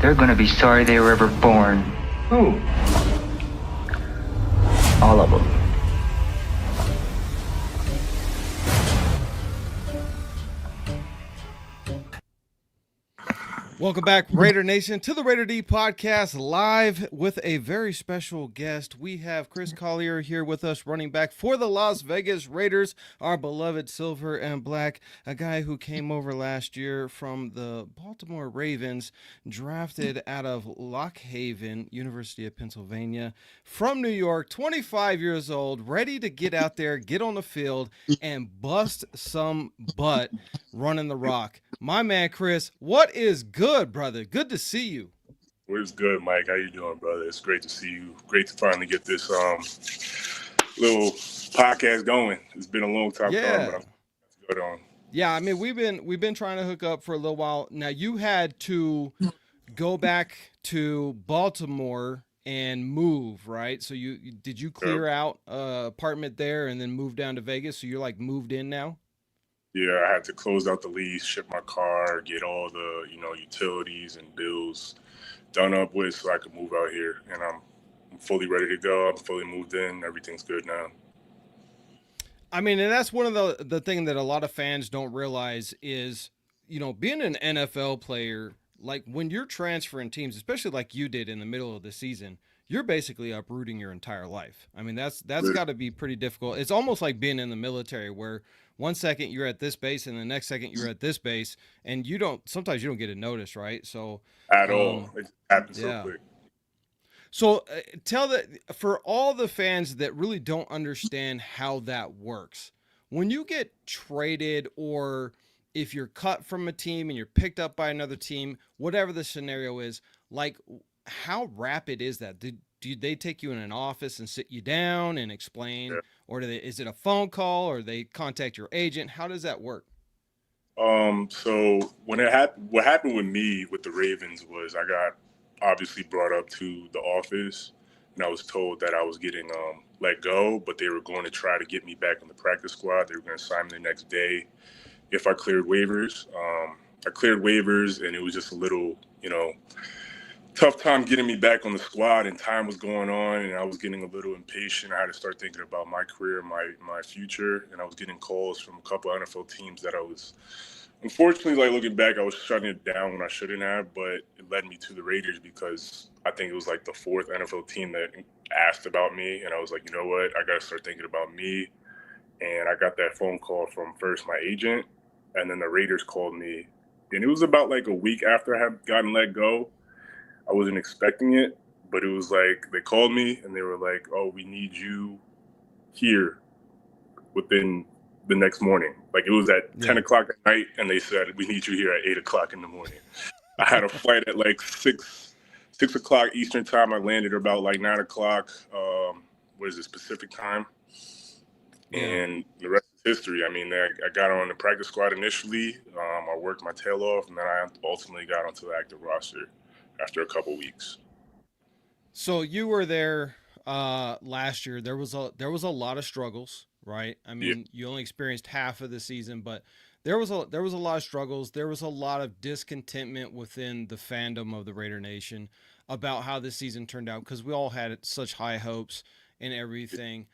they're gonna be sorry they were ever born. Who? All of them. Welcome back, Raider Nation, to the Raider D podcast, live with a very special guest. We have Chris Collier here with us, running back for the Las Vegas Raiders, our beloved silver and black, a guy who came over last year from the Baltimore Ravens, drafted out of Lock Haven, University of Pennsylvania, from New York, 25 years old, ready to get out there, get on the field, and bust some butt running the rock. My man Chris, what is good, brother? Good to see you. What's good, Mike? How you doing, brother? It's great to see you. Great to finally get this little podcast going. It's been a long time coming, but I'm good on. Yeah, I mean we've been trying to hook up for a little while. Now you had to go back to Baltimore and move, right? So did you clear out apartment there and then move down to Vegas? So you're like moved in now? Yeah, I had to close out the lease, ship my car, get all the utilities and bills done up with, so I could move out here. And I'm fully ready to go. I'm fully moved in. Everything's good now. I mean, and that's one of the thing that a lot of fans don't realize is, being an NFL player, like when you're transferring teams, especially like you did in the middle of the season, you're basically uprooting your entire life. I mean, that's got to be pretty difficult. It's almost like being in the military where 1 second you're at this base and the next second you're at this base, and sometimes you don't get a notice, right? So at all, it happens so quick. So for all the fans that really don't understand how that works, when you get traded or if you're cut from a team and you're picked up by another team, whatever the scenario is, like how rapid is that? Do they take you in an office and sit you down and explain, or is it a phone call, or they contact your agent? How does that work? So what happened with me with the Ravens was I got obviously brought up to the office, and I was told that I was getting let go, but they were going to try to get me back on the practice squad. They were going to sign me the next day if I cleared waivers. I cleared waivers, and it was just a little, tough time getting me back on the squad, and time was going on, and I was getting a little impatient. I had to start thinking about my career, my future, and I was getting calls from a couple of NFL teams that I was, unfortunately, like looking back, I was shutting it down when I shouldn't have, but it led me to the Raiders because I think it was like the fourth NFL team that asked about me, and I was like, you know what, I got to start thinking about me, and I got that phone call from first my agent, and then the Raiders called me, and it was about like a week after I had gotten let go. I wasn't expecting it, but it was like they called me and they were like, oh, we need you here within the next morning. Like it was at 10 o'clock at night, and they said, we need you here at 8 o'clock in the morning. I had a flight at like 6 o'clock Eastern time. I landed about like 9 o'clock, Pacific time. And the rest is history. I mean, I got on the practice squad initially. I worked my tail off, and then I ultimately got onto the active roster after a couple weeks. So you were there last year. There was a lot of struggles, right? I mean, you only experienced half of the season, but there was a lot of struggles. There was a lot of discontentment within the fandom of the Raider Nation about how this season turned out because we all had such high hopes and everything.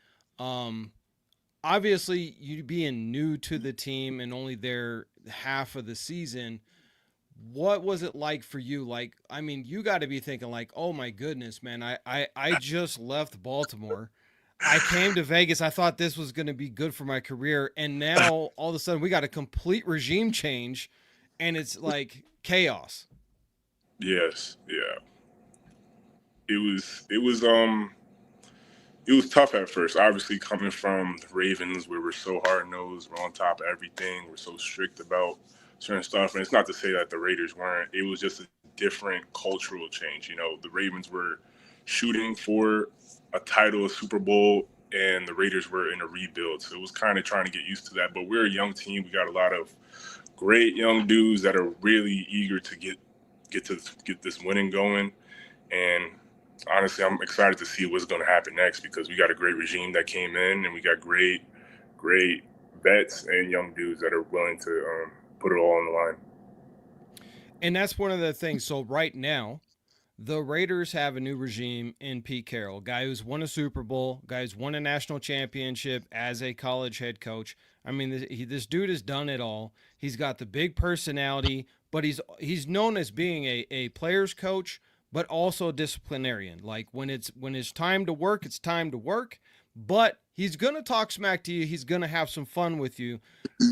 Obviously, you being new to the team and only there half of the season, what was it like for you? Like, I mean, you got to be thinking like, oh my goodness, man, I just left Baltimore. I came to Vegas. I thought this was going to be good for my career. And now all of a sudden we got a complete regime change and it's like chaos. Yes. Yeah. It was tough at first. Obviously coming from the Ravens where we're so hard-nosed, we're on top of everything. We're so strict about certain stuff. And it's not to say that the Raiders weren't. It was just a different cultural change. The Ravens were shooting for a title, a Super Bowl, and the Raiders were in a rebuild. So it was kind of trying to get used to that. But we're a young team. We got a lot of great young dudes that are really eager to get this winning going. And honestly, I'm excited to see what's going to happen next because we got a great regime that came in, and we got great vets and young dudes that are willing to put it all on the line. And that's one of the things. So right now, the Raiders have a new regime in Pete Carroll, guy who's won a Super Bowl, guy who's won a national championship as a college head coach. I mean, this dude has done it all. He's got the big personality, but he's known as being a player's coach, but also a disciplinarian. Like when it's time to work, it's time to work. But he's gonna talk smack to you. He's gonna have some fun with you.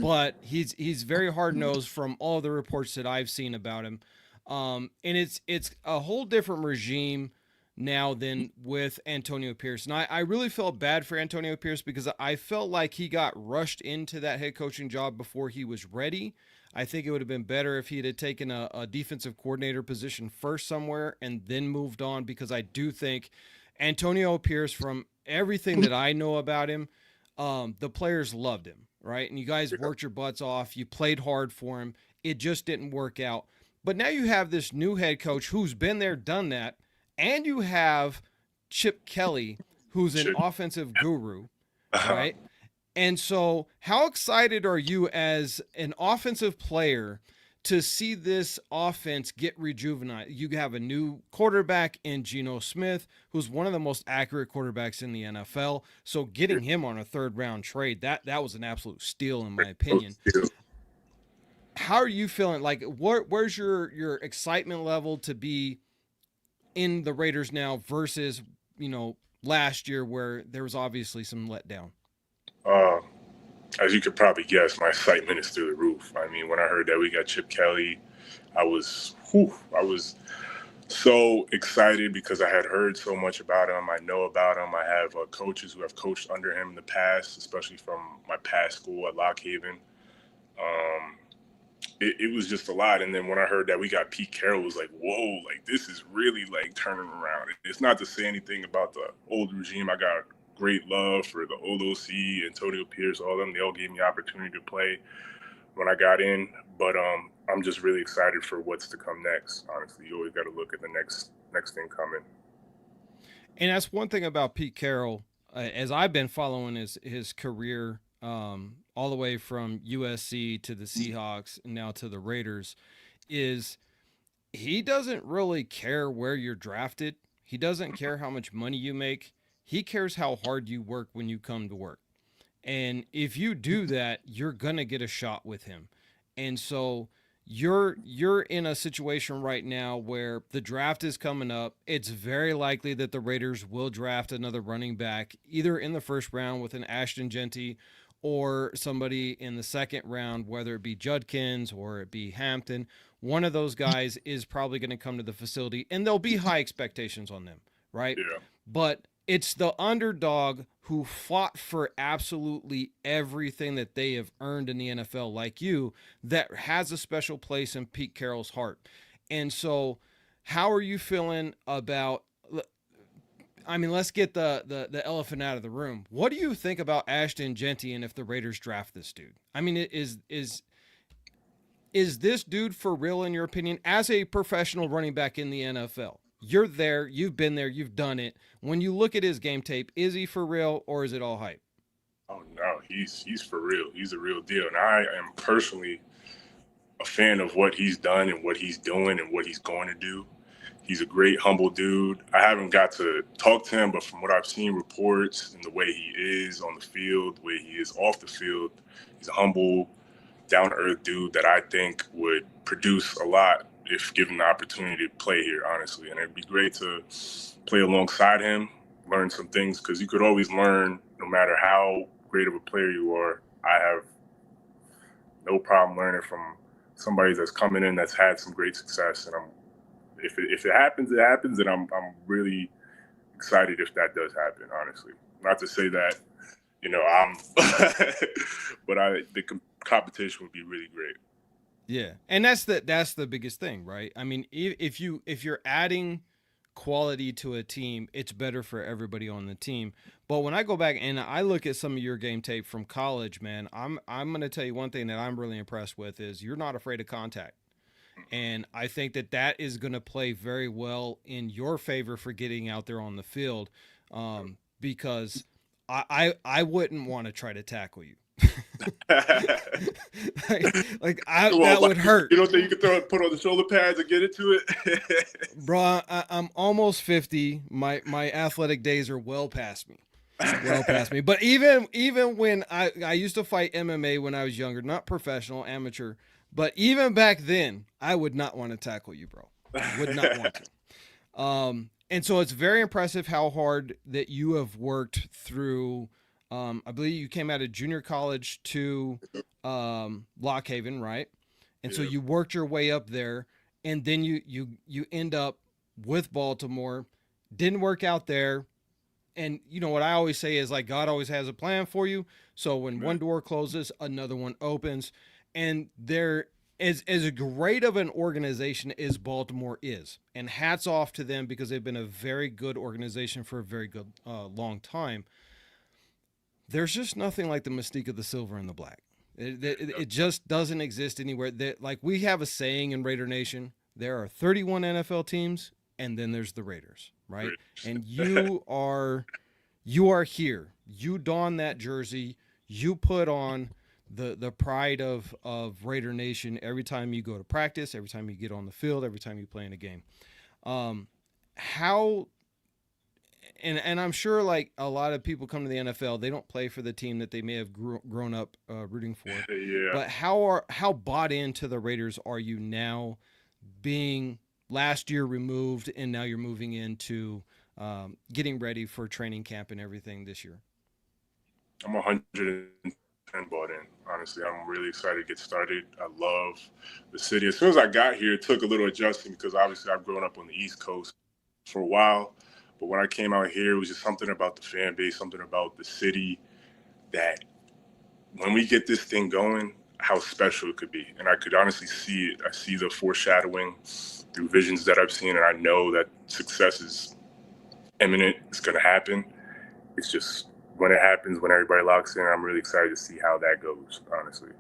But he's very hard nosed from all the reports that I've seen about him. And it's a whole different regime now than with Antonio Pierce. And I really felt bad for Antonio Pierce because I felt like he got rushed into that head coaching job before he was ready. I think it would have been better if he had taken a defensive coordinator position first somewhere and then moved on, because I do think Antonio Pierce, from everything that I know about him, the players loved him, right? And you guys worked your butts off. You played hard for him. It just didn't work out. But now you have this new head coach who's been there, done that, and you have Chip Kelly, who's an offensive guru, right? And so, how excited are you as an offensive player to see this offense get rejuvenated? You have a new quarterback in Geno Smith, who's one of the most accurate quarterbacks in the NFL. So, getting him on a third-round trade, that was an absolute steal, in my opinion. How are you feeling? Like, where's your excitement level to be in the Raiders now versus, last year, where there was obviously some letdown? Uh, as you could probably guess, my excitement is through the roof. I mean, when I heard that we got Chip Kelly, I was so excited because I had heard so much about him. I know about him. I have coaches who have coached under him in the past, especially from my past school at Lock Haven. It was just a lot. And then when I heard that we got Pete Carroll, it was like, whoa, like this is really like turning around. It's not to say anything about the old regime. I got great love for the old OC, Antonio Pierce, all of them. They all gave me opportunity to play when I got in. But I'm just really excited for what's to come next. Honestly, you always got to look at the next thing coming. And that's one thing about Pete Carroll, as I've been following his career, all the way from USC to the Seahawks and now to the Raiders, is he doesn't really care where you're drafted. He doesn't care how much money you make. He cares how hard you work when you come to work. And if you do that, you're gonna get a shot with him. And so you're in a situation right now where the draft is coming up. It's very likely that the Raiders will draft another running back, either in the first round with an Ashton Genty or somebody in the second round, whether it be Judkins or it be Hampton. One of those guys is probably going to come to the facility, and there'll be high expectations on them, right? Yeah. But it's the underdog who fought for absolutely everything that they have earned in the NFL, like you, that has a special place in Pete Carroll's heart. And so, how are you feeling about? I mean, let's get the elephant out of the room. What do you think about Ashton Genty, and if the Raiders draft this dude? I mean, is this dude for real in your opinion as a professional running back in the NFL? You're there, you've been there, you've done it. When you look at his game tape, is he for real or is it all hype? Oh no, he's for real. He's a real deal, and I am personally a fan of what he's done and what he's doing and what he's going to do. He's a great, humble dude. I haven't got to talk to him, but from what I've seen reports and the way he is on the field, the way he is off the field, he's a humble, down-to-earth dude that I think would produce a lot if given the opportunity to play here, honestly. And it'd be great to play alongside him, learn some things, because you could always learn no matter how great of a player you are. I have no problem learning from somebody that's coming in that's had some great success. And if it happens, it happens. And I'm really excited if that does happen, honestly. Not to say that, I'm, but the competition would be really great. Yeah, and that's the biggest thing, right? I mean, if you're adding quality to a team, it's better for everybody on the team. But when I go back and I look at some of your game tape from college, man, I'm going to tell you one thing that I'm really impressed with is you're not afraid of contact. And I think that is going to play very well in your favor for getting out there on the field, because I wouldn't want to try to tackle you. Come on, That Mike. would hurt. You don't think you could put on the shoulder pads and get into it? Bro, I'm almost 50. My athletic days are well past me. Well past me. But even when I used to fight MMA when I was younger, not professional, amateur, but even back then, I would not want to tackle you, bro. Would not want to. And so it's very impressive how hard that you have worked through. I believe you came out of junior college to Lock Haven, right? And so Yeah. you worked your way up there, and then you end up with Baltimore. Didn't work out there, and you know what I always say is like God always has a plan for you. So when one door closes, another one opens, and there as great of an organization as Baltimore is, and hats off to them because they've been a very good organization for a very good long time. There's just nothing like the mystique of the silver and the black. It just doesn't exist anywhere. That like we have a saying in Raider Nation: there are 31 NFL teams, and then there's the Raiders, right? And you are here. You don that jersey. You put on the pride of Raider Nation every time you go to practice, every time you get on the field, every time you play in a game. How and I'm sure like a lot of people come to the NFL, they don't play for the team that they may have grown up rooting for. Yeah. But how bought into the Raiders are you now, being last year removed, and now you're moving into getting ready for training camp and everything this year? I'm 110 bought in. Honestly, I'm really excited to get started. I love the city. As soon as I got here, it took a little adjusting because obviously I've grown up on the East Coast for a while. But when I came out here, it was just something about the fan base, something about the city that when we get this thing going, how special it could be. And I could honestly see it. I see the foreshadowing through visions that I've seen, and I know that success is imminent. It's going to happen. It's just when it happens, when everybody locks in, I'm really excited to see how that goes, honestly.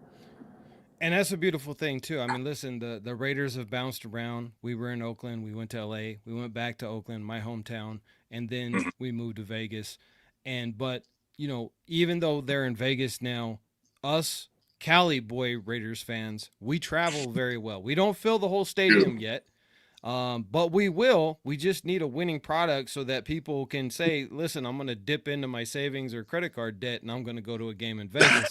And that's a beautiful thing too. I mean, listen, the Raiders have bounced around. We were in Oakland, we went to LA, we went back to Oakland, my hometown, and then Mhm. we moved to Vegas. And but, you know, even though they're in Vegas now, us Cali boy Raiders fans, we travel very well. We don't fill the whole stadium yet. But we will. We just need a winning product so that people can say, listen, I'm going to dip into my savings or credit card debt and I'm going to go to a game in Vegas.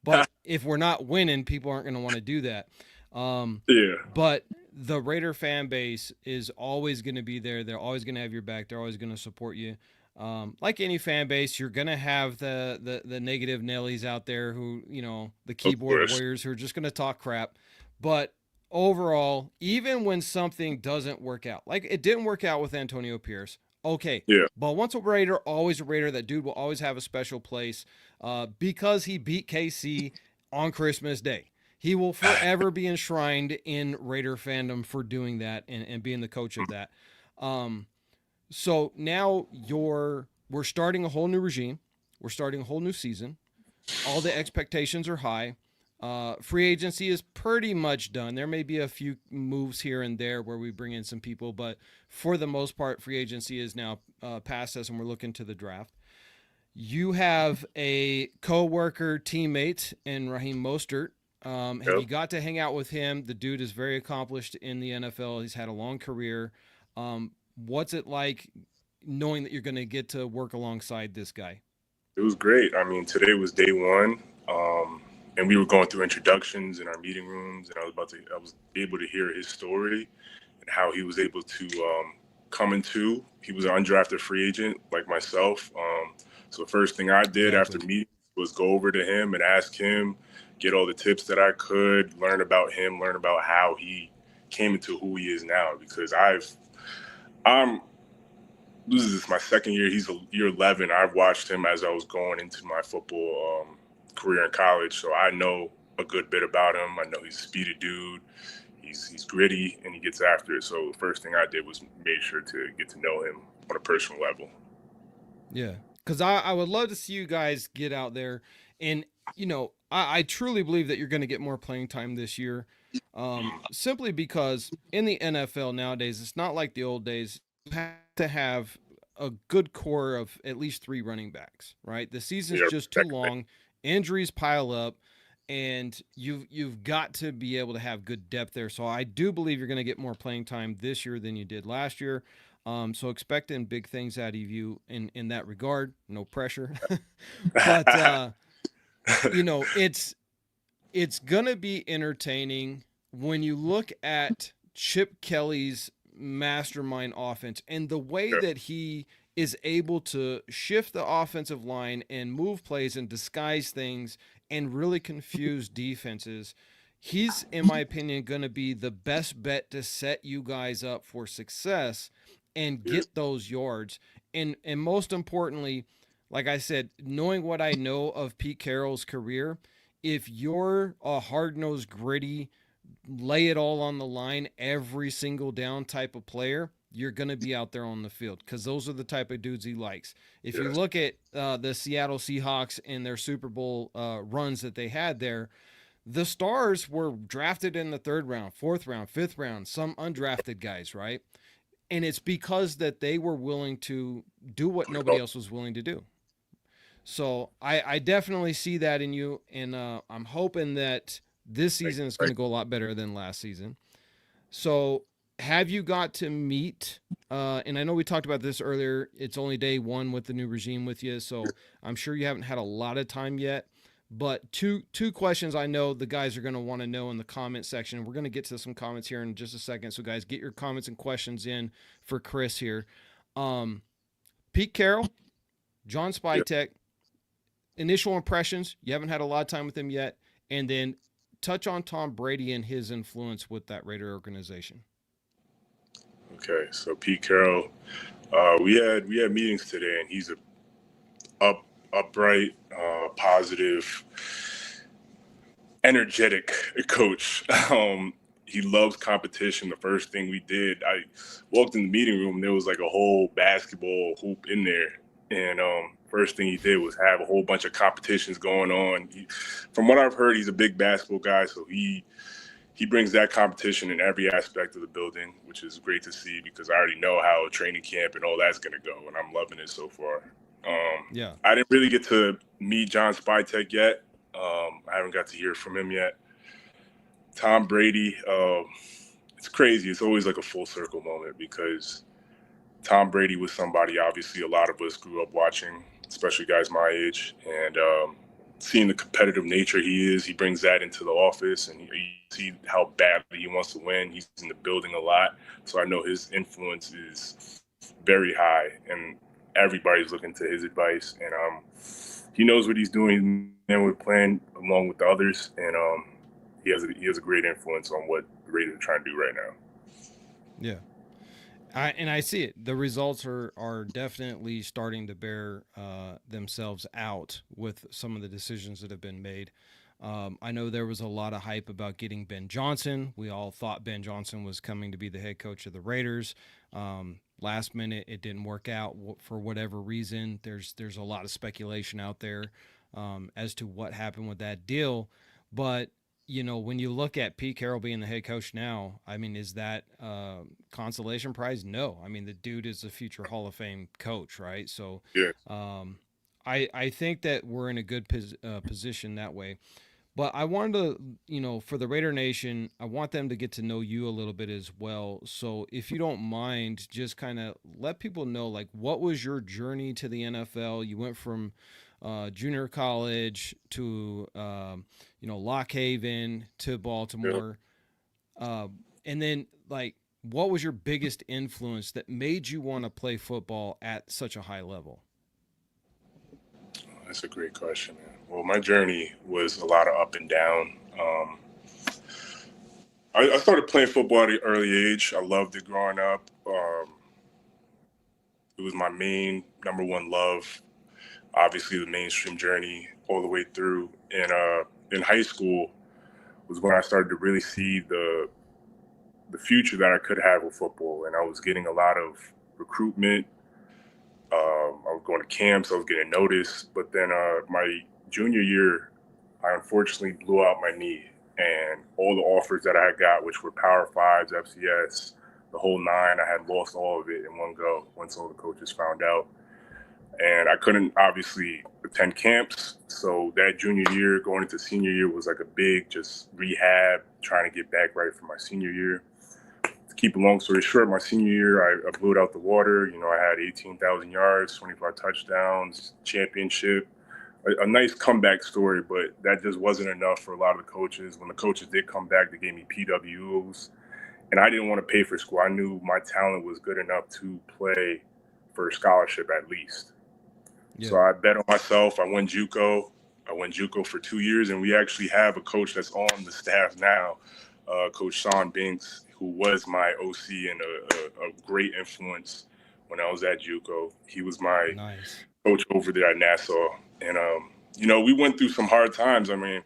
But if we're not winning, people aren't going to want to do that. Yeah. But the Raider fan base is always going to be there. They're always going to have your back. They're always going to support you. Like any fan base, you're going to have the negative Nellies out there who, you know, the Of keyboard course. warriors who are just going to talk crap. But overall, even when something doesn't work out, like it didn't work out with Antonio Pierce, okay. Yeah. But once a Raider, always a Raider. That dude will always have a special place because he beat KC on Christmas Day. He will forever be enshrined in Raider fandom for doing that and being the coach of that. Um, so now we're starting a whole new regime. We're starting a whole new season. All the expectations are high. Free agency is pretty much done. There may be a few moves here and there where we bring in some people, but for the most part, free agency is now past us, and we're looking to the draft. You have a co-worker teammate in Raheem Mostert. Have Yep. you got to hang out with him? The dude is very accomplished in the NFL. He's had a long career. What's it like knowing that you're going to get to work alongside this guy? It was great. I mean, today was day one. And we were going through introductions in our meeting rooms, and I was able to hear his story and how he was able to come into. He was an undrafted free agent like myself. So the first thing I did Exactly. after meeting was go over to him and ask him, get all the tips that I could, learn about him, learn about how he came into who he is now. Because I'm this is my second year. He's year 11. I've watched him as I was going into my football career in college, so I know a good bit about him. I know he's a speedy dude. He's gritty and he gets after it. So the first thing I did was made sure to get to know him on a personal level. Yeah, because I would love to see you guys get out there, and you know I truly believe that you're going to get more playing time this year, simply because in the NFL nowadays it's not like the old days. You have to have a good core of at least three running backs, right? The season's Yeah, just too long. injuries pile up, and you've got to be able to have good depth there. So I do believe you're going to get more playing time this year than you did last year. So expecting big things out of you in that regard. No pressure, but it's going to be entertaining when you look at Chip Kelly's mastermind offense and the way that he is able to shift the offensive line and move plays and disguise things and really confuse defenses. He's, in my opinion, going to be the best bet to set you guys up for success and get those yards. And most importantly, like I said, knowing what I know of Pete Carroll's career, if you're a hard-nosed, gritty, lay it all on the line every single down type of player, you're going to be out there on the field because those are the type of dudes he likes. If you look at the Seattle Seahawks and their Super Bowl runs that they had there, the stars were drafted in the 3rd round, 4th round, 5th round, some undrafted guys, right? And it's because that they were willing to do what nobody else was willing to do. So I definitely see that in you, and I'm hoping that this season is going to go a lot better than last season. So have you got to meet, and I know we talked about this earlier, it's only day 1 with the new regime with you, so I'm sure you haven't had a lot of time yet, but two questions I know the guys are going to want to know in the comment section. We're going to get to some comments here in just a second, so guys, get your comments and questions in for Chris here. Pete Carroll, John Spytek, initial impressions. You haven't had a lot of time with him yet, and then touch on Tom Brady and his influence with that Raider organization. Okay, so Pete Carroll, we had meetings today, and he's a upright, positive, energetic coach. He loves competition. The first thing we did, I walked in the meeting room, and there was like a whole basketball hoop in there, and first thing he did was have a whole bunch of competitions going on. From what I've heard, he's a big basketball guy, so he brings that competition in every aspect of the building, which is great to see because I already know how training camp and all that's going to go, and I'm loving it so far. I didn't really get to meet John Spytek yet. I haven't got to hear from him yet. Tom Brady, it's crazy. It's always like a full circle moment because Tom Brady was somebody obviously a lot of us grew up watching, especially guys my age, and seeing the competitive nature he is, he brings that into the office, and you see how badly he wants to win. He's in the building a lot, so I know his influence is very high, and everybody's looking to his advice, and he knows what he's doing, and we're playing along with the others, and he has a great influence on what the Raiders are trying to do right now. Yeah. I see it. The results are definitely starting to bear themselves out with some of the decisions that have been made. I know there was a lot of hype about getting Ben Johnson. We all thought Ben Johnson was coming to be the head coach of the Raiders. Last minute, it didn't work out for whatever reason. There's a lot of speculation out there as to what happened with that deal. But when you look at Pete Carroll being the head coach now, I mean, is that consolation prize? No. I mean, the dude is a future Hall of Fame coach, right? So I think that we're in a good position that way. But I wanted to, for the Raider Nation, I want them to get to know you a little bit as well. So if you don't mind, just kind of let people know, like, what was your journey to the NFL? You went from junior college to Lock Haven to Baltimore, and then like what was your biggest influence that made you want to play football at such a high level? That's a great question, man. Well, my journey was a lot of up and down. I started playing football at an early age. I loved it growing up. It was my main number one love. Obviously, the mainstream journey all the way through. And in high school was when I started to really see the future that I could have with football. And I was getting a lot of recruitment. I was going to camps. I was getting noticed. But then my junior year, I unfortunately blew out my knee. And all the offers that I got, which were Power Fives, FCS, the whole nine, I had lost all of it in one go once all the coaches found out. And I couldn't obviously attend camps. So that junior year, going into senior year, was like a big just rehab, trying to get back right for my senior year. To keep a long story short, my senior year, I blew it out the water. You know, I had 18,000 yards, 25 touchdowns, championship, a nice comeback story, but that just wasn't enough for a lot of the coaches. When the coaches did come back, they gave me PWOs, and I didn't want to pay for school. I knew my talent was good enough to play for a scholarship at least. Yeah. So I bet on myself. I went JUCO. I went JUCO for 2 years, and we actually have a coach that's on the staff now, Coach Sean Binks, who was my OC and a great influence when I was at JUCO. He was my Nice coach over there at Nassau, and you know, we went through some hard times. I mean,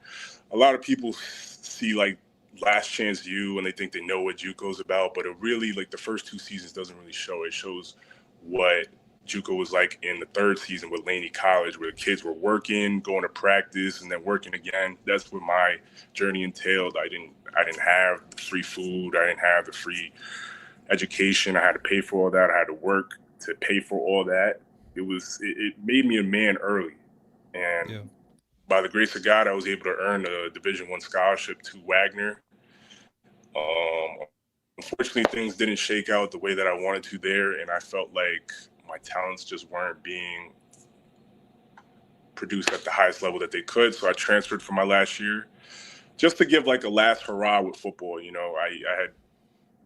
a lot of people see like Last Chance U and they think they know what JUCO's about, but it really, like, the first 2 seasons doesn't really show. It shows what JUCO was like in the third season with Laney College, where the kids were working, going to practice, and then working again. That's what my journey entailed. I didn't have the free food. I didn't have the free education. I had to pay for all that. I had to work to pay for all that. It made me a man early, and yeah by the grace of God, I was able to earn a Division I scholarship to Wagner. Unfortunately, things didn't shake out the way that I wanted to there, and I felt like my talents just weren't being produced at the highest level that they could. So I transferred for my last year, just to give like a last hurrah with football. You know, I had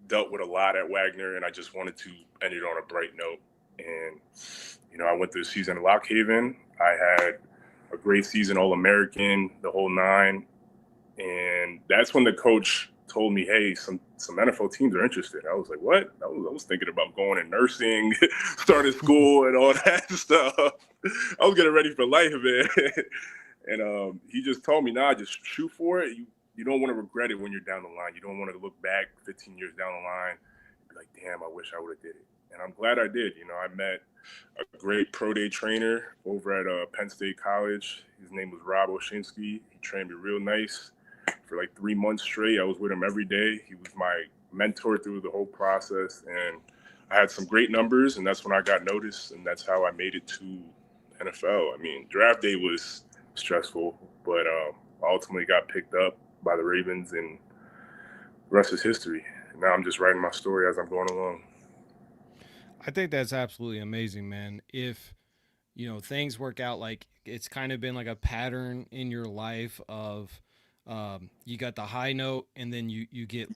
dealt with a lot at Wagner, and I just wanted to end it on a bright note. And you know, I went through the season at Lock Haven. I had a great season, All-American, the whole nine. And that's when the coach told me, hey, some NFL teams are interested. I was like, what? I was thinking about going in nursing, starting school, and all that stuff. I was getting ready for life, man. And he just told me, nah, just shoot for it. You don't want to regret it when you're down the line. You don't want to look back 15 years down the line and be like, damn, I wish I would have did it. And I'm glad I did. You know, I met a great pro day trainer over at Penn State College. His name was Rob Oshinsky. He trained me real nice for like 3 months straight. I was with him every day. He was my mentor through the whole process. And I had some great numbers, and that's when I got noticed, and that's how I made it to NFL. I mean, draft day was stressful, but I ultimately got picked up by the Ravens, and the rest is history. Now I'm just writing my story as I'm going along. I think that's absolutely amazing, man. If things work out, like it's kind of been like a pattern in your life of you got the high note and then you get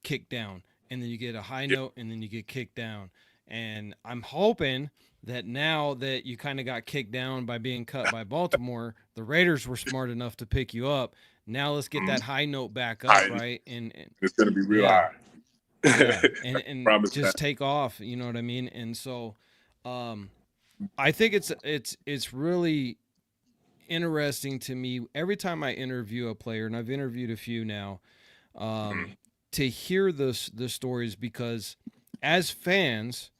kicked down, and then you get a high note and then you get kicked down. And I'm hoping that now that you kind of got kicked down by being cut by Baltimore, the Raiders were smart enough to pick you up. Now let's get that high note back up, right? And it's going to be real yeah, high. yeah, and Promise just that. take off. You know what I mean? And so, I think it's really interesting to me every time I interview a player, and I've interviewed a few now, to hear the stories, because as fans,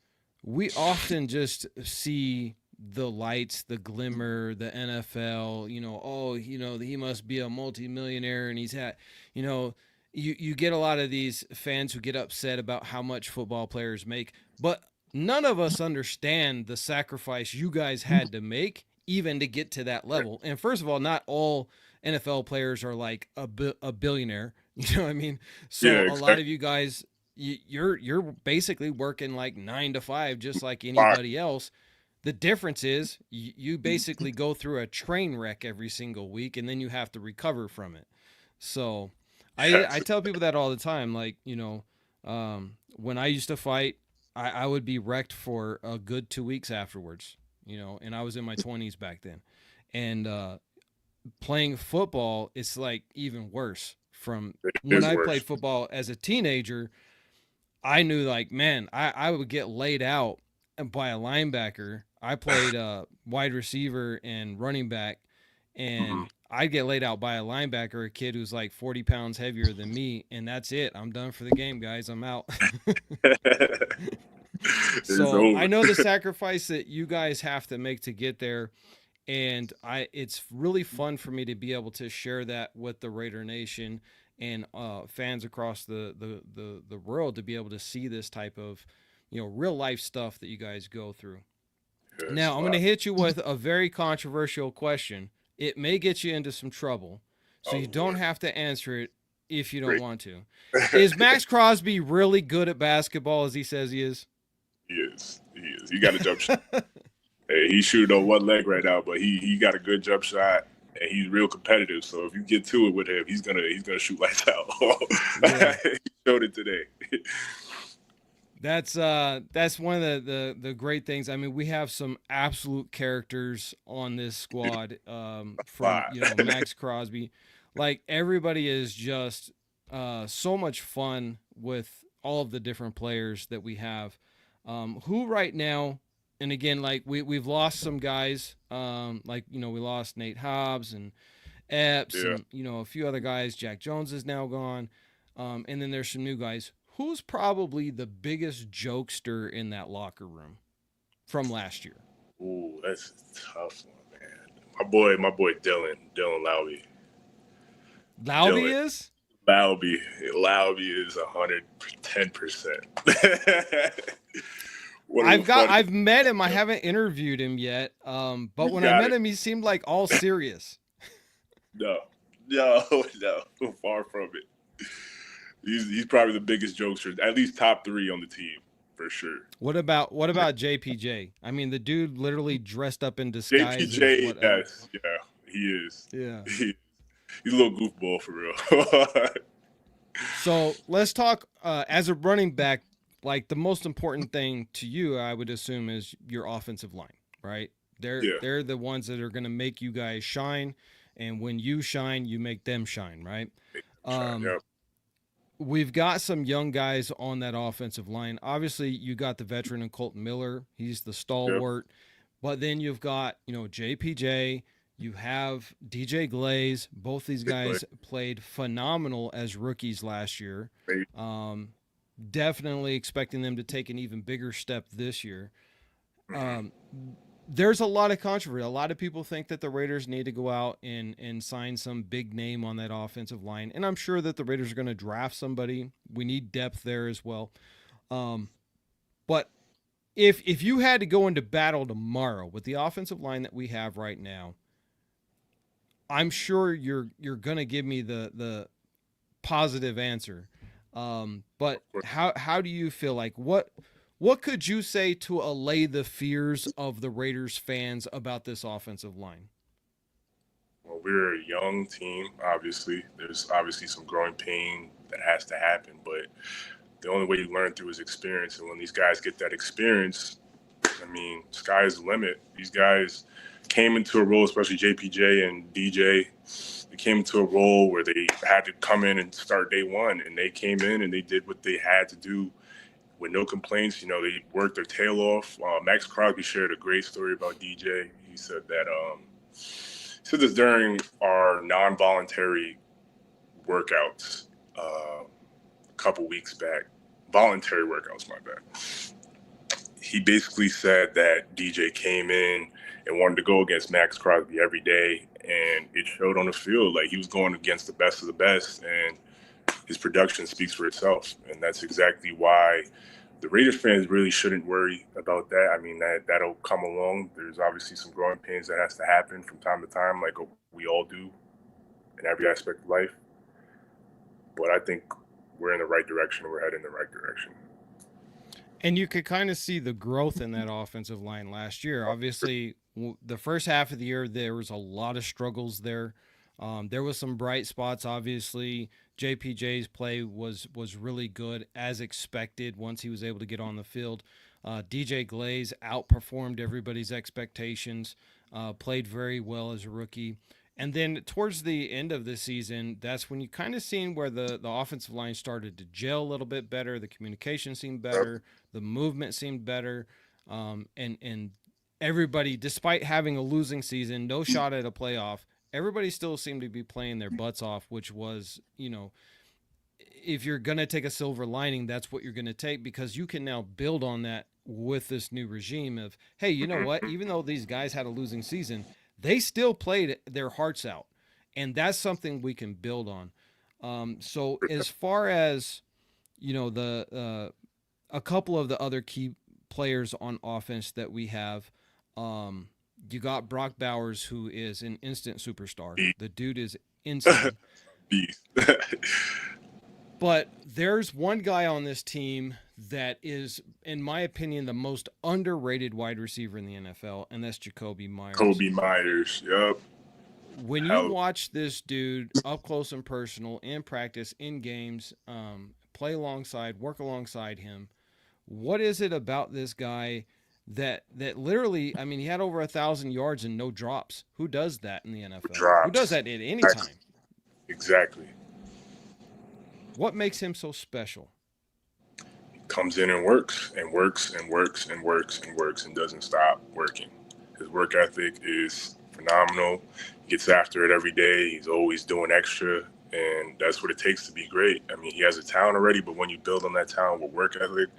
we often just see the lights, the glimmer, the NFL. He must be a multimillionaire, and he's had, you know. You get a lot of these fans who get upset about how much football players make, but none of us understand the sacrifice you guys had to make even to get to that level. And first of all, not all NFL players are like a billionaire. You know what I mean? So Yeah, a lot exactly. of you guys, you're basically working like 9 to 5, just like anybody else. The difference is you basically go through a train wreck every single week, and then you have to recover from it. So I tell people that all the time. Like, when I used to fight, I would be wrecked for a good 2 weeks afterwards, and I was in my 20s back then. And playing football, it's like even worse. From It when is I worse. played football as a teenager, I knew, like, man, I would get laid out by a linebacker. I played wide receiver and running back, Mhm. and I'd get laid out by a linebacker, a kid who's like 40 pounds heavier than me, and that's it. I'm done for the game, guys. I'm out. It's So I over. know the sacrifice that you guys have to make to get there, and it's really fun for me to be able to share that with the Raider Nation and fans across the world, to be able to see this type of real life stuff that you guys go through. Yes, Now, I'm going to wow. hit you with a very controversial question. It may get you into some trouble, so Oh you don't Lord, have to answer it if you don't great. want to. Is Max Crosby really good at basketball as he says he is? He is. He is. He got a jump shot. Hey, he's shooting on one leg right now, but he got a good jump shot, and he's real competitive. So if you get to it with him, he's gonna shoot lights out. Yeah. He showed it today. That's one of the great things. I mean, we have some absolute characters on this squad. From Lot. Max Crosby, like everybody is just so much fun with all of the different players that we have. Who right now, and again, like we've lost some guys. Like we lost Nate Hobbs and Epps, Yeah. and a few other guys. Jack Jones is now gone, and then there's some new guys. Who's probably the biggest jokester in that locker room from last year? Ooh, that's a tough one, man. My boy Dylan Lauby Dylan is? Lowby is 110%. One of the I've funniest. met him. I haven't interviewed him yet. But You when I got met it. him, he seemed like all serious. No, no, no. Far from it. He's probably the biggest jokester, at least top three on the team for sure. What about JPJ? I mean, the dude literally dressed up in disguise as JPJ, whatever. yes, yeah, he is. Yeah. He's a little goofball for real. So let's talk as a running back. Like the most important thing to you, I would assume, is your offensive line, right? They're Yeah, they're the ones that are going to make you guys shine, and when you shine, you make them shine, right? shine. Um, Yeah, we've got some young guys on that offensive line. Obviously, you got the veteran in Colton Miller; he's the yeah. stalwart. But then you've got JPJ. You have DJ Glaze. Both these Big play. guys played phenomenal as rookies last year. Great. Um, Definitely expecting them to take an even bigger step this year. Mhm. Um, there's a lot of controversy. A lot of people think that the Raiders need to go out and sign some big name on that offensive line, and I'm sure that the Raiders are going to draft somebody. We need depth there as well. Um, but if you had to go into battle tomorrow with the offensive line that we have right now, I'm sure you're going to give me the positive answer. But how do you feel like what could you say to allay the fears of the Raiders fans about this offensive line? Well, we're a young team. Obviously, there's obviously some growing pain that has to happen, but the only way you learn through is experience. And when these guys get that experience, I mean, sky's the limit. These guys came into a role, especially JPJ and DJ. They came into a role where they had to come in and start day one, and they came in and they did what they had to do with no complaints. They worked their tail off. Max Crosby shared a great story about DJ. He said that he said this during our non-voluntary workouts a couple weeks back. Voluntary workouts, my bad. He basically said that DJ came in and wanted to go against Max Crosby every day, and it showed on the field. Like he was going against the best of the best, and his production speaks for itself. And that's exactly why the Raiders fans really shouldn't worry about that. I mean, that'll come along. There's obviously some growing pains that has to happen from time to time, like we all do in every aspect of life. But I think we're in the right direction. We're heading in the right direction. And you could kind of see the growth in that offensive line last year. Obviously, the first half of the year there was a lot of struggles there. There was some bright spots. Obviously, JPJ's play was really good as expected once he was able to get on the field. DJ Glaze outperformed everybody's expectations. Played very well as a rookie. And then towards the end of the season, that's when you kind of seen where the offensive line started to gel a little bit better. The communication seemed better. The movement seemed better. And everybody, despite having a losing season, no shot at a playoff, everybody still seemed to be playing their butts off, which was, if you're going to take a silver lining, that's what you're going to take, because you can now build on that with this new regime of, hey, you know what? Even though these guys had a losing season, they still played their hearts out. And that's something we can build on. So as far as, the a couple of the other key players on offense that we have, You got Brock Bowers, who is an instant superstar. Beast. The dude is insane. Beast. But there's one guy on this team that is, in my opinion, the most underrated wide receiver in the NFL, and that's Jacoby Myers. Kobe Myers. Yep. When you watch this dude up close and personal in practice, in games, play alongside, work alongside him, what is it about this guy that literally, I mean, he had over 1,000 yards and no drops. Who does that in the NFL? Drops. Who does that at any time? Exactly. What makes him so special? He comes in and works and works and works and works and works and doesn't stop working. His work ethic is phenomenal. He gets after it every day. He's always doing extra, and that's what it takes to be great. I mean, he has a talent already, but when you build on that talent with work ethic,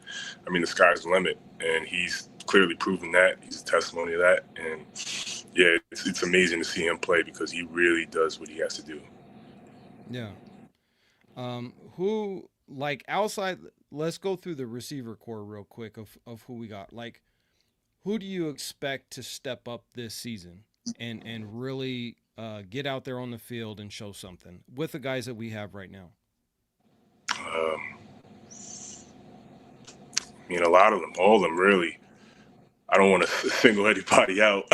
I mean, the sky's the limit, and he's clearly proven that. He's a testimony of that, and yeah, it's amazing to see him play because he really does what he has to do. Yeah. Who, like, outside, let's go through the receiver core real quick of who we got. Like, who do you expect to step up this season and really get out there on the field and show something with the guys that we have right now? I mean, a lot of them, all of them, really. I don't want to single anybody out.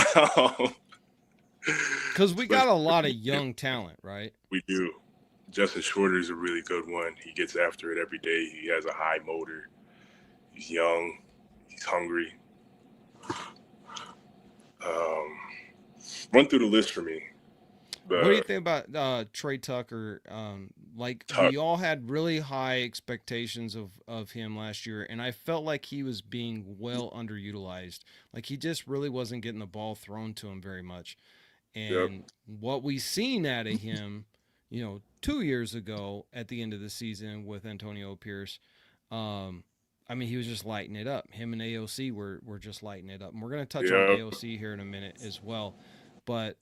Because we got a lot of young talent, right? We do. Justin Shorter is a really good one. He gets after it every day. He has a high motor. He's young. He's hungry. Run through the list for me. What do you think about Trey Tucker? We all had really high expectations of him last year, and I felt like he was being well underutilized. Like, he just really wasn't getting the ball thrown to him very much. And what we seen out of him, 2 years ago at the end of the season with Antonio Pierce, I mean, he was just lighting it up. Him and AOC were just lighting it up. And we're going to touch on AOC here in a minute as well. But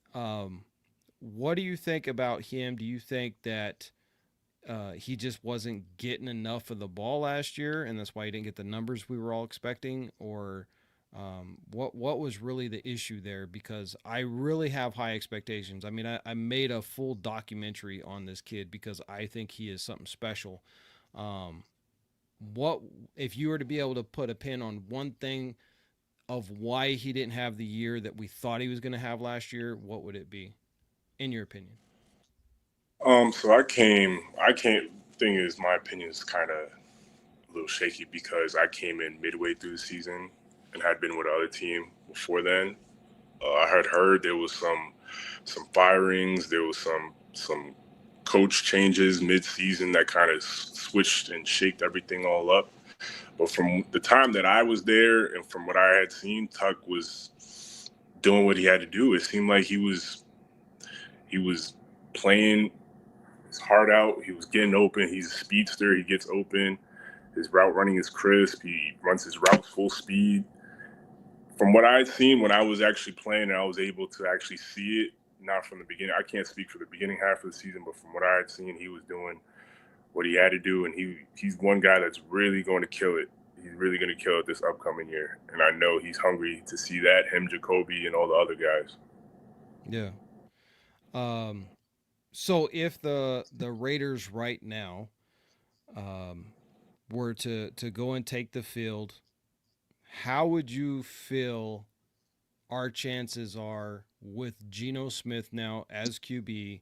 what do you think about him? Do you think that he just wasn't getting enough of the ball last year, and that's why he didn't get the numbers we were all expecting? Or what was really the issue there? Because I really have high expectations. I mean, I made a full documentary on this kid because I think he is something special. What if you were to be able to put a pin on one thing of why he didn't have the year that we thought he was going to have last year, what would it be, in your opinion? So I came. Thing is, my opinion is kind of a little shaky because I came in midway through the season and had been with the other team before then. I had heard there was some firings, there was some coach changes mid-season that kind of switched and shaked everything all up. But from the time that I was there and from what I had seen, Tuck was doing what he had to do. It seemed like he was playing his heart out. He was getting open. He's a speedster. He gets open. His route running is crisp. He runs his routes full speed. From what I had seen when I was actually playing and I was able to actually see it, not from the beginning. I can't speak for the beginning half of the season, but from what I had seen, he was doing what he had to do, and he's one guy that's really going to kill it. He's really going to kill it this upcoming year, and I know he's hungry to see that, him, Jacoby, and all the other guys. Yeah. So if the Raiders right now were to go and take the field, how would you feel our chances are with Geno Smith now as QB,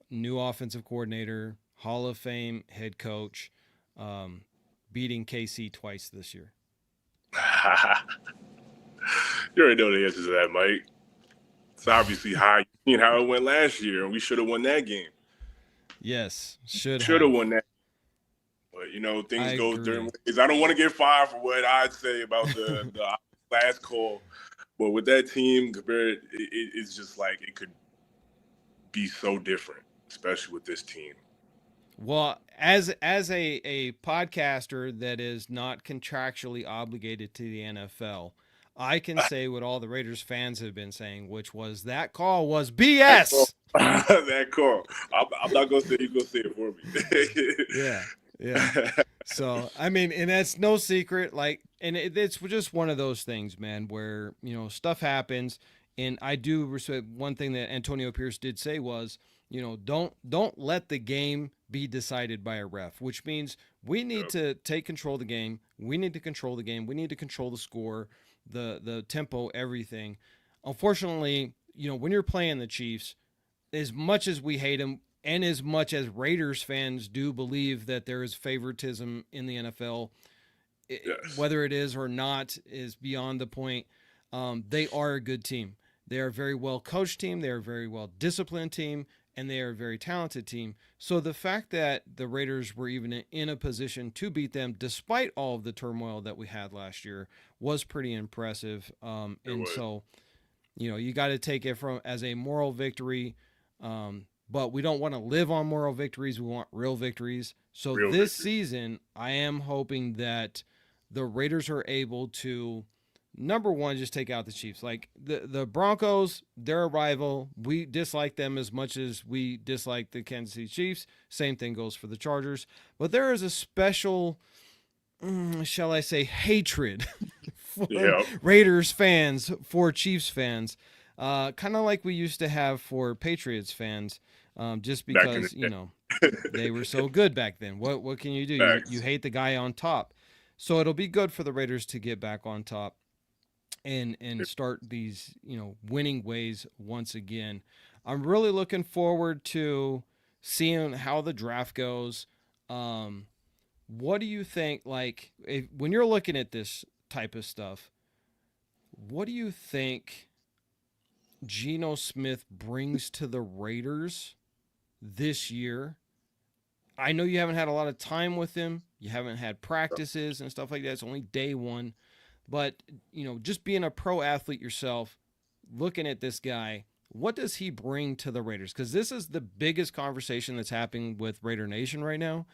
new offensive coordinator, Hall of Fame head coach, beating KC twice this year? You already know the answer to that, Mike. It's obviously high. You know how it went last year, and we should have won that game. Yes, should have won that. But, things go during ways. I don't want to get fired for what I'd say about the last call. But with that team, compared, it's just like it could be so different, especially with this team. Well, as a podcaster that is not contractually obligated to the NFL, I can say what all the Raiders fans have been saying, which was that call was BS. That call. I'm not going to say you're going to say it for me. Yeah. So, I mean, and that's no secret. Like, and it's just one of those things, man, where stuff happens, and I do respect one thing that Antonio Pierce did say was, don't let the game be decided by a ref, which means we need Yep. to take control of the game. We need to control the game. We need to control the score, the tempo, everything. Unfortunately, when you're playing the Chiefs, as much as we hate them, and as much as Raiders fans do believe that there is favoritism in the NFL, Yes. whether it is or not is beyond the point. They are a good team. They are a very well coached team. They are a very well disciplined team, and they are a very talented team. So the fact that the Raiders were even in a position to beat them, despite all of the turmoil that we had last year, was pretty impressive. It And was so, you got to take it from as a moral victory. But we don't want to live on moral victories. We want real victories. So real this victory. season, I am hoping that the Raiders are able to, number one, just take out the Chiefs. Like the Broncos, they're a rival. We dislike them as much as we dislike the Kansas City Chiefs. Same thing goes for the Chargers. But there is a special, shall I say, hatred for Yep. Raiders fans for Chiefs fans. Kind of like we used to have for Patriots fans, just Back in the because day. they were so good back then. What can you do? You Facts. hate the guy on top, so it'll be good for the Raiders to get back on top and start these winning ways once again. I'm really looking forward to seeing how the draft goes. What do you think? Like, when you're looking at this type of stuff, what do you think Geno Smith brings to the Raiders this year? I know you haven't had a lot of time with him. You haven't had practices and stuff like that. It's only day one. But, just being a pro athlete yourself, looking at this guy, what does he bring to the Raiders? Because this is the biggest conversation that's happening with Raider Nation right now.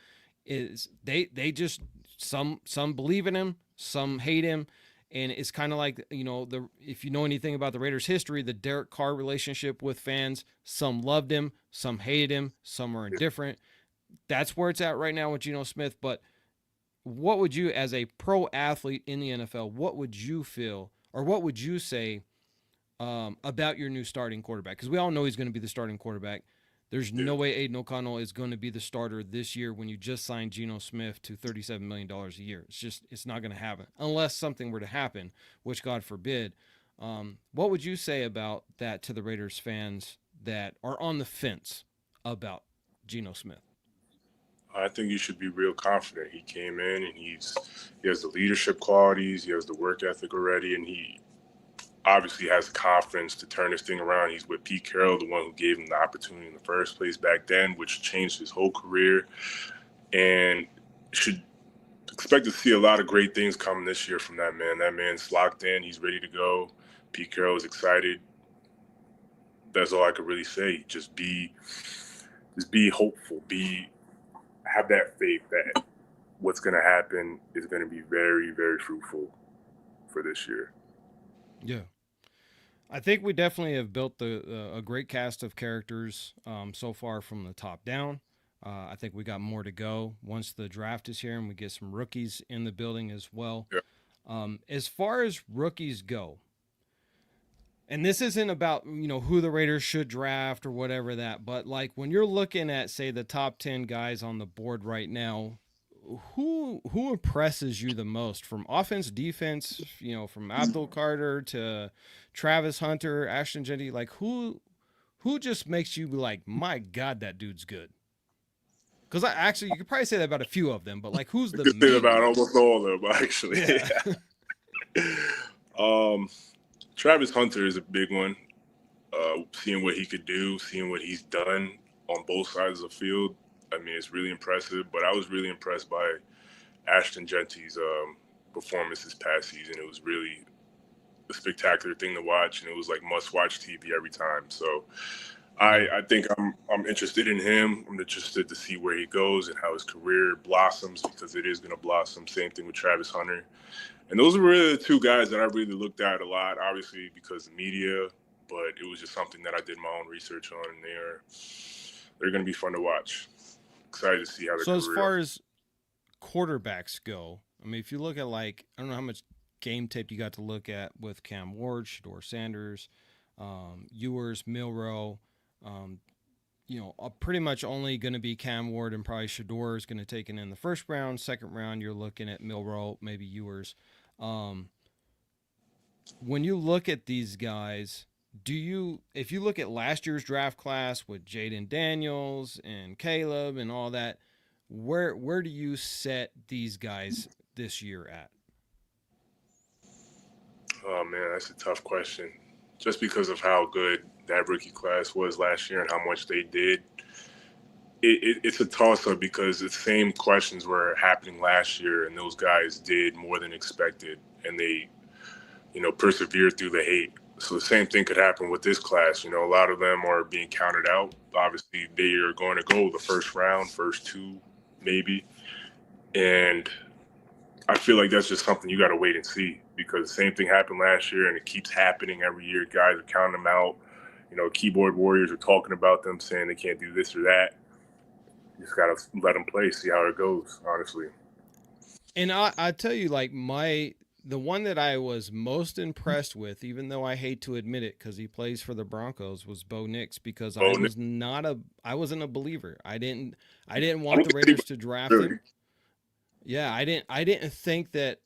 Is they just some believe in him, some hate him, and it's kind of like if you know anything about the Raiders' history, the Derek Carr relationship with fans. Some loved him, some hated him, some are indifferent. That's where it's at right now with Geno Smith. But what would you, as a pro athlete in the NFL, what would you feel or what would you say about your new starting quarterback? Because we all know he's going to be the starting quarterback. There's Yeah. no way Aiden O'Connell is going to be the starter this year when you just signed Geno Smith to $37 million a year. It's not going to happen unless something were to happen, which God forbid. What would you say about that to the Raiders fans that are on the fence about Geno Smith? I think you should be real confident. He came in and he has the leadership qualities, he has the work ethic already, and he obviously has the confidence to turn this thing around. He's with Pete Carroll, the one who gave him the opportunity in the first place back then, which changed his whole career, and should expect to see a lot of great things coming this year from that man. That man's locked in. He's ready to go. Pete Carroll is excited. That's all I could really say. Just be hopeful. Have that faith that what's going to happen is going to be very, very fruitful for this year. Yeah. I think we definitely have built a great cast of characters so far from the top down. I think we got more to go once the draft is here and we get some rookies in the building as well. Yeah. As far as rookies go, and this isn't about who the Raiders should draft or whatever that, but like when you're looking at say the top 10 guys on the board right now, who impresses you the most from offense, defense? From Abdul Carter to Travis Hunter, Ashton Jeanty, like who just makes you be like, my God, that dude's good? Because you could probably say that about a few of them, but like who's the I could say main about one? almost all of them, actually. Yeah. Travis Hunter is a big one. Seeing what he could do, seeing what he's done on both sides of the field, I mean, it's really impressive. But I was really impressed by Ashton Jeanty's performance this past season. It was really a spectacular thing to watch, and it was like must-watch TV every time. So I think I'm interested in him. I'm interested to see where he goes and how his career blossoms, because it is going to blossom. Same thing with Travis Hunter. And those were really the two guys that I really looked at a lot, obviously because of media, but it was just something that I did my own research on, and they're going to be fun to watch. Excited to see how their So as career. far as quarterbacks go, I mean, if you look at like, I don't know how much game tape you got to look at with Cam Ward, Shador Sanders, Ewers, Milrow. Um, pretty much only going to be Cam Ward and probably Shador is going to take it in the first round. Second round, you're looking at Milrow, maybe Ewers. When you look at these guys, if you look at last year's draft class with Jaden Daniels and Caleb and all that, where do you set these guys this year at? Oh man, that's a tough question. Just because of how good that rookie class was last year and how much they did, it's a toss-up because the same questions were happening last year, and those guys did more than expected, and they, persevered through the hate. So the same thing could happen with this class. A lot of them are being counted out. Obviously, they are going to go the first round, first two, maybe. And I feel like that's just something you got to wait and see, because the same thing happened last year and it keeps happening every year. Guys are counting them out. Keyboard warriors are talking about them, saying they can't do this or that. You just got to let them play, see how it goes, honestly. And I tell you, like, the one that I was most impressed with, even though I hate to admit it because he plays for the Broncos, was Bo Nix, because I wasn't a believer. I didn't want the Raiders to draft him. Yeah, I didn't think that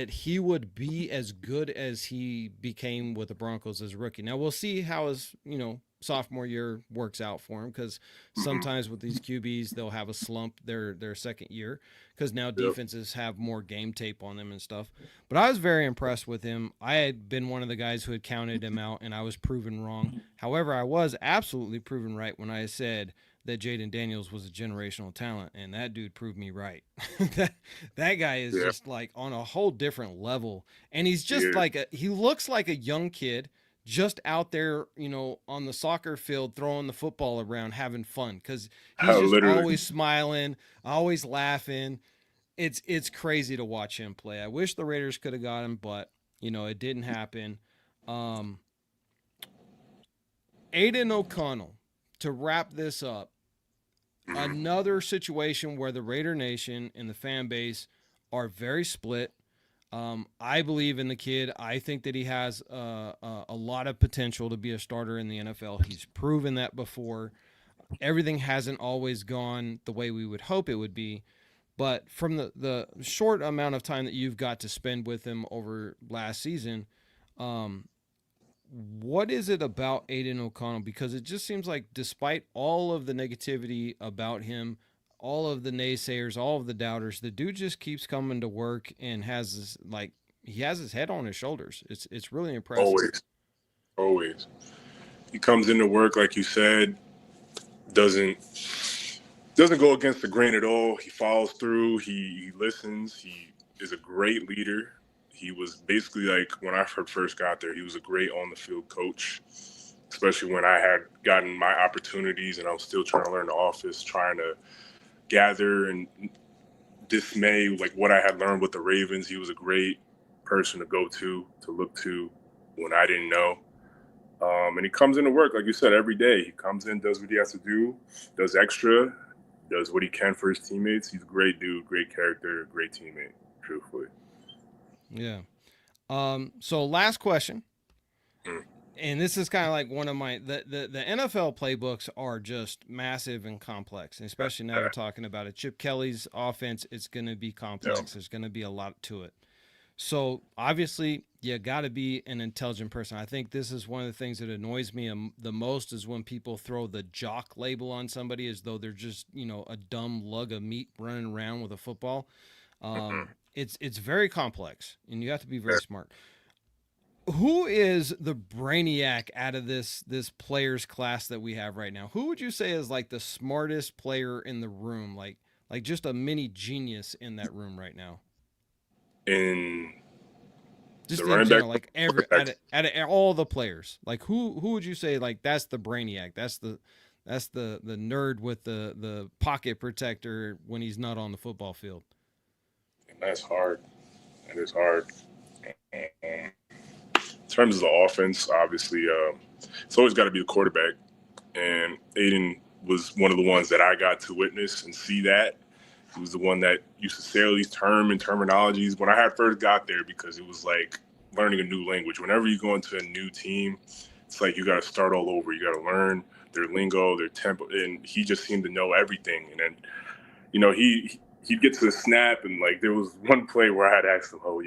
he would be as good as he became with the Broncos as a rookie. Now we'll see how his, sophomore year works out for him, because sometimes with these QBs they'll have a slump their second year, because now defenses have more game tape on them and stuff. But I was very impressed with him. I had been one of the guys who had counted him out, and I was proven wrong. However, I was absolutely proven right when I said that Jaden Daniels was a generational talent, and that dude proved me right. that guy is just like on a whole different level, and he's just he looks like a young kid just out there, on the soccer field throwing the football around, having fun, because he's just always smiling, always laughing. It's crazy to watch him play. I wish the Raiders could have got him, but it didn't happen. Aiden O'Connell, to wrap this up, another situation where the Raider Nation and the fan base are very split. I believe in the kid. I think that he has a lot of potential to be a starter in the NFL. He's proven that before. Everything hasn't always gone the way we would hope it would be, but from the short amount of time that you've got to spend with him over last season, what is it about Aiden O'Connell? Because it just seems like, despite all of the negativity about him, all of the naysayers, all of the doubters, the dude just keeps coming to work and has this, he has his head on his shoulders. It's really impressive. Always. He comes into work, like you said, doesn't go against the grain at all. He follows through. He listens. He is a great leader. He was basically, like, when I first got there, he was a great on-the-field coach, especially when I had gotten my opportunities and I was still trying to learn the office, trying to gather and dismay, like, what I had learned with the Ravens. He was a great person to go to look to when I didn't know. And he comes into work, like you said, every day. He comes in, does what he has to do, does extra, does what he can for his teammates. He's a great dude, great character, great teammate, truthfully. Yeah. So last question, and this is kind of like one of my the NFL playbooks are just massive and complex, and especially now you're talking about it. Chip Kelly's offense is going to be complex. Yeah. There's going to be a lot to it. So obviously you got to be an intelligent person. I think this is one of the things that annoys me the most, is when people throw the jock label on somebody as though they're just, a dumb lug of meat running around with a football. It's very complex, and you have to be very smart. Who is the brainiac out of this players class that we have right now? Who would you say is like the smartest player in the room, like just a mini genius in that room right now? In just in general, like out of all the players, like who would you say, like, that's the brainiac? That's the nerd with the pocket protector when he's not on the football field. And that's hard. That is hard. In terms of the offense, obviously, it's always got to be the quarterback. And Aiden was one of the ones that I got to witness and see that. He was the one that used to say all these terminologies when I had first got there, because it was like learning a new language. Whenever you go into a new team, it's like you got to start all over. You got to learn their lingo, their tempo, and he just seemed to know everything. And then, he'd get to the snap, and like there was one play where I had asked him, "Oh,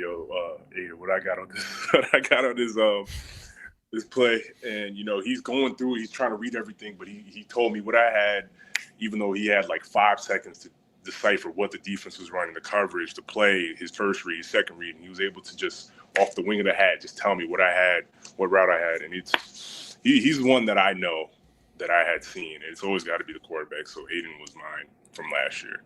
hey, what I got on this? What I got on this play?" And he's going through it. He's trying to read everything, but he told me what I had, even though he had like 5 seconds to decipher what the defense was running, the coverage, the play, his first read, his second read, and he was able to just off the wing of the hat just tell me what I had, what route I had. And he's one that I know that I had seen. And it's always got to be the quarterback. So Aiden was mine from last year.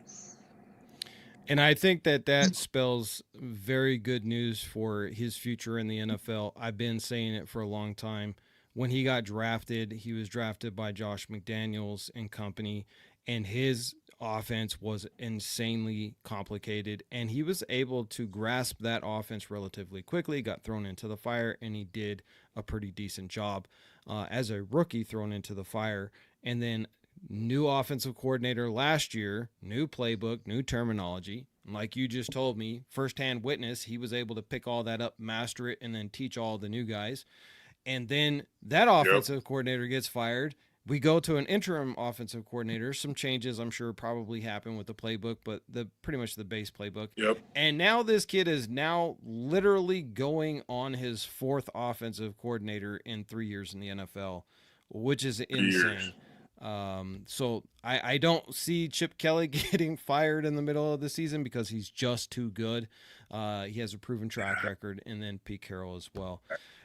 And I think that spells very good news for his future in the NFL. I've been saying it for a long time. When he got drafted, he was drafted by Josh McDaniels and company, and his offense was insanely complicated, and he was able to grasp that offense relatively quickly, got thrown into the fire, and he did a pretty decent job as a rookie thrown into the fire. And then new offensive coordinator last year, new playbook, new terminology. Like you just told me, firsthand witness, he was able to pick all that up, master it, and then teach all the new guys. And then that offensive coordinator gets fired. We go to an interim offensive coordinator. Some changes, I'm sure, probably happen with the playbook, but pretty much the base playbook. Yep. And now this kid is now literally going on his 4th offensive coordinator in 3 years in the NFL, which is insane. So I don't see Chip Kelly getting fired in the middle of the season because he's just too good. He has a proven track record, and then Pete Carroll as well.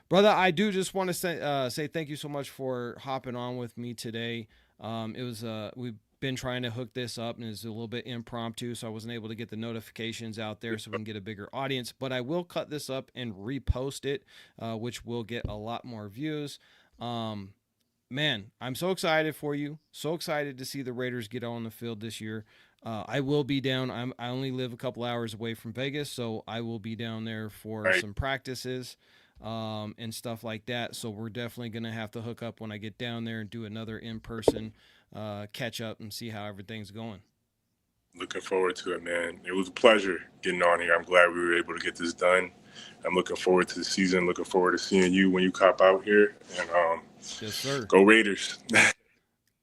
Brother, I do just want to say thank you so much for hopping on with me today. We've been trying to hook this up, and it's a little bit impromptu, so I wasn't able to get the notifications out there so we can get a bigger audience. But I will cut this up and repost it, which will get a lot more views. Man, I'm so excited for you. So excited to see the Raiders get on the field this year. I will be down. I only live a couple hours away from Vegas, so I will be down there for some practices and stuff like that. So we're definitely going to have to hook up when I get down there and do another in-person catch up and see how everything's going. Looking forward to it, man. It was a pleasure getting on here. I'm glad we were able to get this done. I'm looking forward to the season. Looking forward to seeing you when you cop out here. And yes, sir. Go Raiders.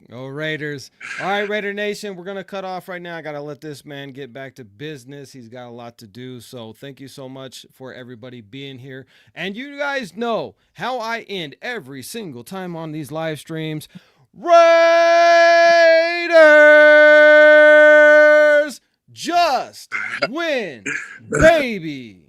Go Raiders. All right, Raider Nation, we're going to cut off right now. I got to let this man get back to business. He's got a lot to do. So thank you so much for everybody being here. And you guys know how I end every single time on these live streams. Raiders just win, baby.